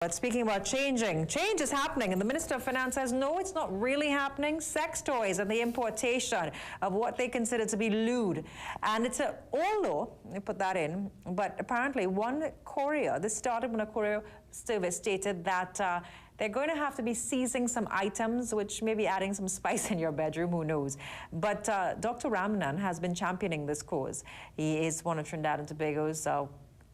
But speaking about change is happening, and the Minister of Finance says, no, it's not really happening. Sex toys and the importation of what they consider to be lewd. And it's a old law, they put that in, but apparently one courier, this started when a courier service stated that they're going to have to be seizing some items, which may be adding some spice in your bedroom, who knows. But Dr. Ramnan has been championing this cause. He is one of Trinidad and Tobago's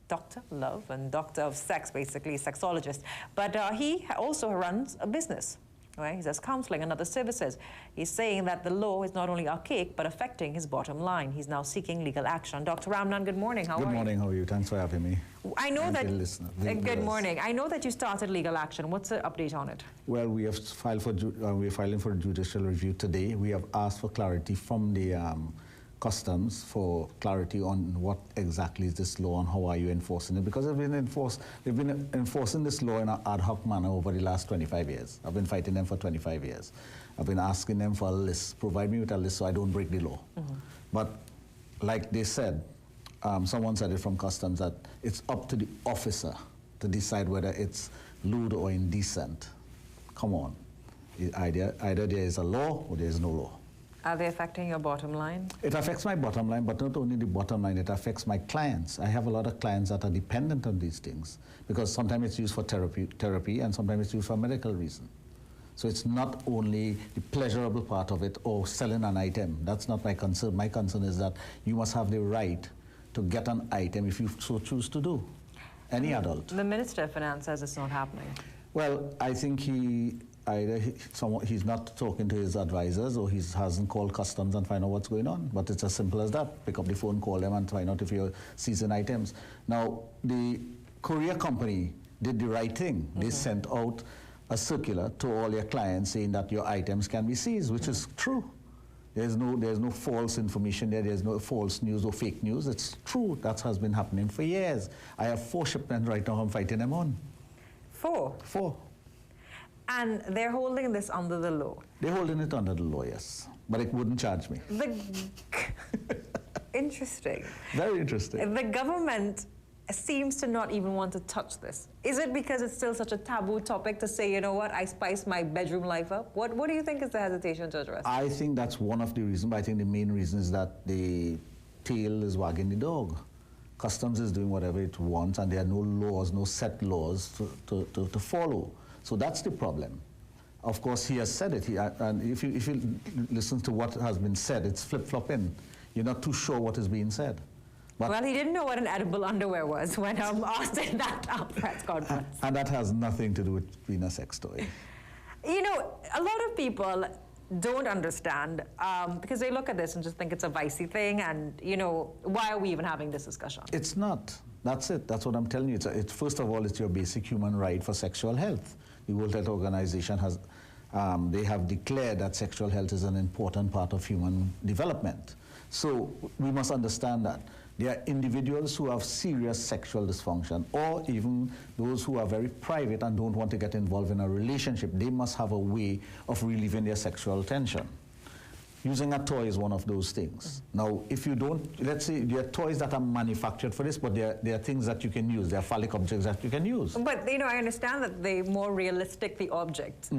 Doctor Love and Doctor of Sex, basically, sexologist. But he also runs a business, right? He does counseling and other services. He's saying that the law is not only archaic, but affecting his bottom line. He's now seeking legal action. Dr. Ramnan, good morning. How are you? Good morning. How are you? Thanks for having me. I know that... Good morning. I know that you started legal action. What's the update on it? Well, we have filed for... we're filing for judicial review today. We have asked for clarity from the... Customs for clarity on what exactly is this law and how are you enforcing it, because they've been enforcing this law in an ad hoc manner over the last 25 years. I've been fighting them for 25 years. I've been asking them for a list, provide me with a list so I don't break the law. But like they said, someone said it from Customs, that it's up to the officer to decide whether it's lewd or indecent. Come on. Either there is a law or there is no law. Are they affecting your bottom line? It affects my bottom line, but not only the bottom line, it affects my clients. I have a lot of clients that are dependent on these things, because sometimes it's used for therapy and sometimes it's used for medical reason. So it's not only the pleasurable part of it or selling an item. That's not my concern. My concern is that you must have the right to get an item if you so choose to do. Any adult. The Minister of Finance says it's not happening. Well, I think he's not talking to his advisors, or he hasn't called Customs and find out what's going on. But it's as simple as that. Pick up the phone, call them, and find out if you're seizing items. Now, the courier company did the right thing. They sent out a circular to all your clients saying that your items can be seized, which is true. There's no false information there. There's no false news or fake news. It's true. That has been happening for years. I have 4 shipments right now. I'm fighting them on. 4? 4. And they're holding this under the law? They're holding it under the law, yes. But it wouldn't charge me. Interesting. Very interesting. The government seems to not even want to touch this. Is it because it's still such a taboo topic to say, you know what, I spice my bedroom life up? What do you think is the hesitation to address? I think that's one of the reasons, but I think the main reason is that the tail is wagging the dog. Customs is doing whatever it wants, and there are no laws, no set laws to follow. So that's the problem. Of course, he has said it, and if you listen to what has been said, it's flip-flopping. You're not too sure what is being said. But well, he didn't know what an edible underwear was when asked in that press conference. And that has nothing to do with being a sex toy. You know, a lot of people don't understand because they look at this and just think it's a vicey thing, and, you know, why are we even having this discussion? It's not. That's it. That's what I'm telling you. First of all, it's your basic human right for sexual health. The World Health Organization has, they have declared that sexual health is an important part of human development. So we must understand that. There are individuals who have serious sexual dysfunction, or even those who are very private and don't want to get involved in a relationship. They must have a way of relieving their sexual tension. Using a toy is one of those things. Now, if you don't, let's say there are toys that are manufactured for this, but there are things that you can use. There are phallic objects that you can use. But, you know, I understand that the more realistic the object,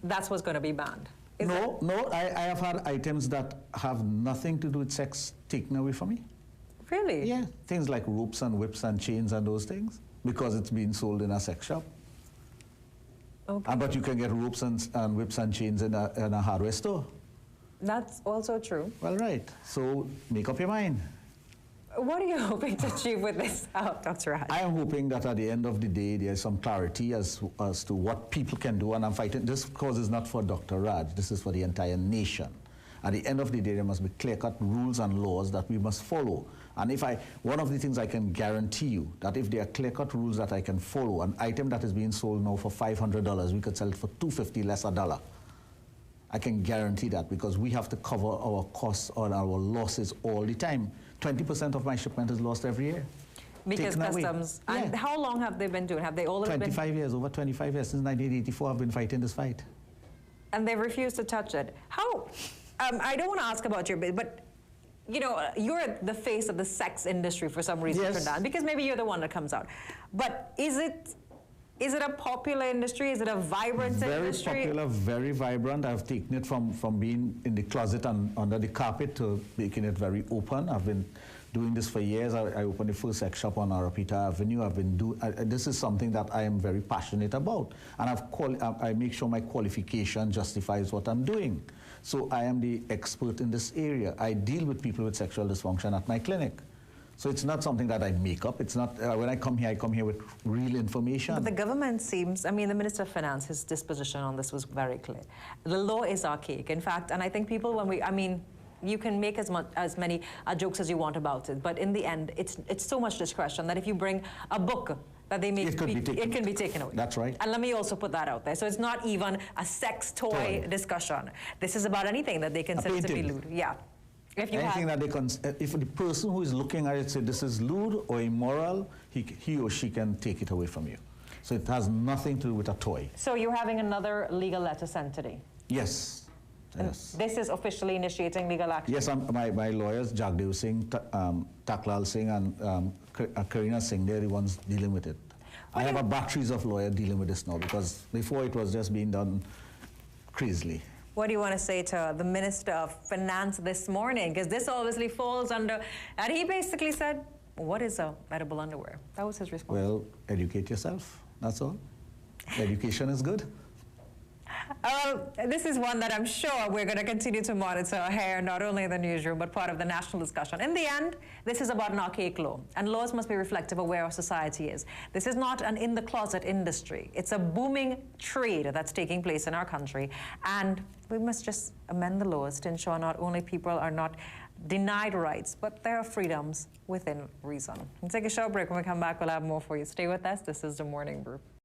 that's what's going to be banned. No, I have had items that have nothing to do with sex taken away from me. Really? Yeah, things like ropes and whips and chains and those things, because it's being sold in a sex shop. Okay. But you can get ropes and whips and chains in a hardware store. That's also true. Well, right. So make up your mind. What are you hoping to achieve with this, Dr. Raj? I am hoping that at the end of the day, there's some clarity as to what people can do, and I'm fighting. This cause is not for Dr. Raj. This is for the entire nation. At the end of the day, there must be clear-cut rules and laws that we must follow. And one of the things I can guarantee you, that if there are clear-cut rules that I can follow, an item that is being sold now for $500, we could sell it for $250 less $1. I can guarantee that, because we have to cover our costs or our losses all the time. 20% of my shipment is lost every year. Because Customs, and how long have they been doing? Have they always 25 years, over 25 years, since 1984 I've been fighting this fight. And they refuse to touch it. How, I don't want to ask about your business, but you know, you're the face of the sex industry for some reason, yes. Trinidad, because maybe you're the one that comes out. But is it Is it a popular industry? Is it a vibrant industry? Very popular, very vibrant. I've taken it from being in the closet and under the carpet to making it very open. I've been doing this for years. I opened the first sex shop on Arapita Avenue. This is something that I am very passionate about. And I make sure my qualification justifies what I'm doing. So I am the expert in this area. I deal with people with sexual dysfunction at my clinic. So it's not something that I make up. It's not, when I come here with real information. But the government seems, I mean, the Minister of Finance, his disposition on this was very clear. The law is archaic, in fact, and I think people, you can make as many jokes as you want about it, but in the end, it's so much discretion that if you bring a book that they make, it can be taken away. That's right. And let me also put that out there. So it's not even a sex toy discussion. This is about anything that they consider to be lewd. Yeah. If the person who is looking at it says this is lewd or immoral, he or she can take it away from you. So it has nothing to do with a toy. So you're having another legal letter sent today? Yes. Yes. This is officially initiating legal action? Yes, my lawyers, Jagdev Singh, Taklal Singh, and Karina Singh, they're the ones dealing with it. I have a batteries of lawyers dealing with this now, because before it was just being done crazily. What do you want to say to the Minister of Finance this morning? Because this obviously falls under, and he basically said, what is edible underwear? That was his response. Well, educate yourself, that's all. Education is good. This is one that I'm sure we're going to continue to monitor here, not only in the newsroom, but part of the national discussion. In the end, this is about an archaic law, and laws must be reflective of where our society is. This is not an in-the-closet industry. It's a booming trade that's taking place in our country, and we must just amend the laws to ensure not only people are not denied rights, but there are freedoms within reason. We'll take a short break. When we come back, we'll have more for you. Stay with us. This is The Morning Brew.